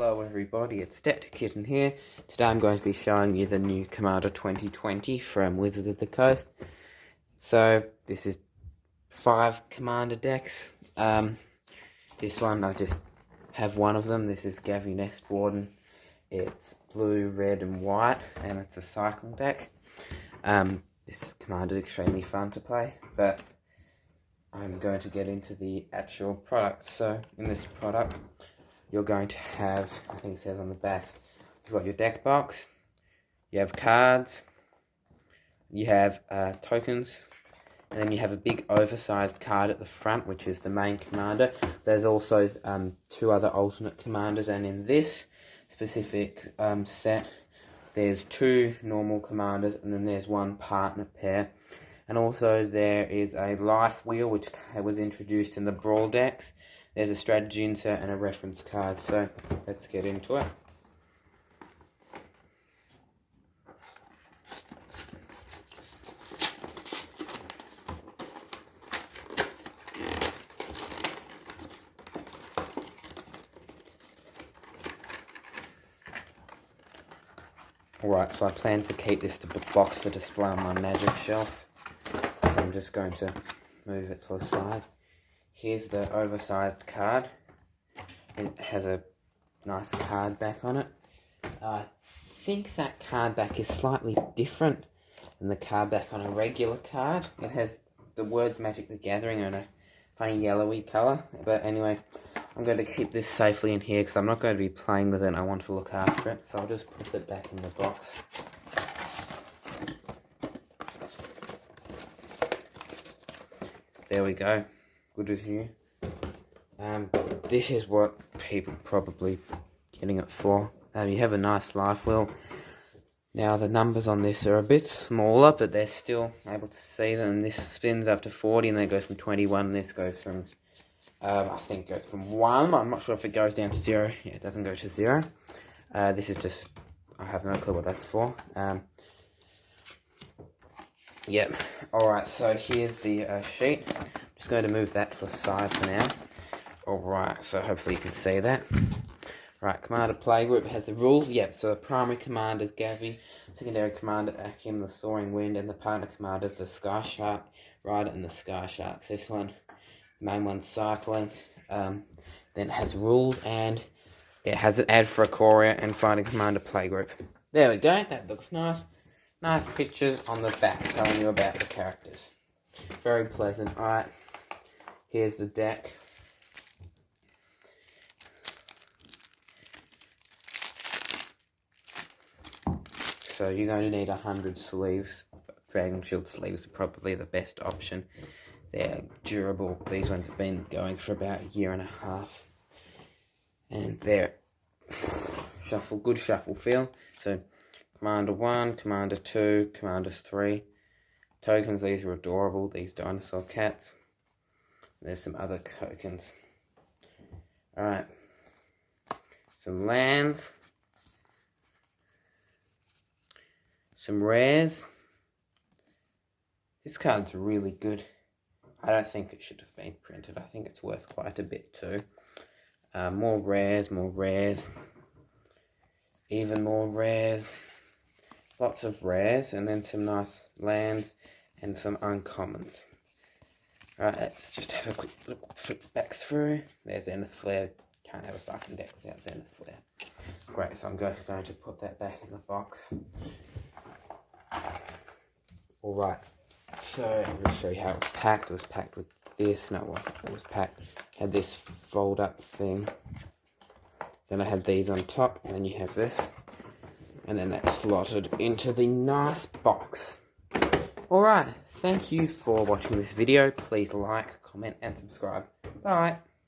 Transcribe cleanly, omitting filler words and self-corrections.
Hello everybody, it's Deck Kitten here. Today I'm going to be showing you the new Commander 2020 from Wizards of the Coast. So, this is 5 Commander decks. This one, I just have one of them. This is Gavi Nest Warden. It's blue, red and white, and it's a cycle deck. This Commander is extremely fun to play, but I'm going to get into the actual product. So, in this product, you're going to have, I think it says on the back, you've got your deck box, you have cards, you have tokens, and then you have a big oversized card at the front, which is the main commander. There's also 2 other alternate commanders, and in this specific set, there's 2 normal commanders, and then there's 1 partner pair. And also there is a life wheel, which was introduced in the Brawl decks. There's a strategy insert and a reference card, so let's get into it. Alright, so I plan to keep this box for display on my magic shelf. So I'm just going to move it to the side. Here's the oversized card. It has a nice card back on it. I think that card back is slightly different than the card back on a regular card. It has the words Magic the Gathering in a funny yellowy colour. But anyway, I'm going to keep this safely in here because I'm not going to be playing with it and I want to look after it. So I'll just put it back in the box. There we go. Good review. This is what people probably getting it for. You have a nice life wheel. Now the numbers on this are a bit smaller, but they're still able to see them. And this spins up to 40, and then it goes from 21. And this goes from, I think, goes from 1. I'm not sure if it goes down to 0. Yeah, it doesn't go to 0. This is just, I have no clue what that's for. Yep. Alright, so here's the sheet. I'm just going to move that to the side for now. Alright, so hopefully you can see that. Right, Commander Playgroup has the rules. Yep, so the primary commander is Gavi, secondary commander Akim, the Soaring Wind, and the partner commander is the Sky Shark Rider and the Sky Sharks. This one, main one's cycling. Then it has rules, and it has an ad for Ikoria and Fighting Commander Playgroup. There we go, that looks nice. Nice pictures on the back telling you about the characters. Very pleasant. Alright, here's the deck. So you're going to need 100 sleeves. Dragon Shield sleeves are probably the best option. They're durable. These ones have been going for about a year and a half. And they're good shuffle feel. So Commander 1, Commander 2, Commander 3. Tokens, these are adorable, these dinosaur cats. There's some other tokens. Alright. Some lands. Some rares. This card's really good. I don't think it should have been printed. I think it's worth quite a bit too. More rares, even more rares. Lots of rares, and then some nice lands and some uncommons. Alright, let's just have a quick look back through. There's Zenith Flare. Can't have a cycling deck without Zenith Flare. Great, so I'm just going to put that back in the box. Alright, so I'm going to show you how it was packed. It was packed with this. No, it wasn't. It was packed. Had this fold up thing. Then I had these on top, and then you have this. And then that's slotted into the nice box. Alright, thank you for watching this video. Please like, comment and subscribe. Bye.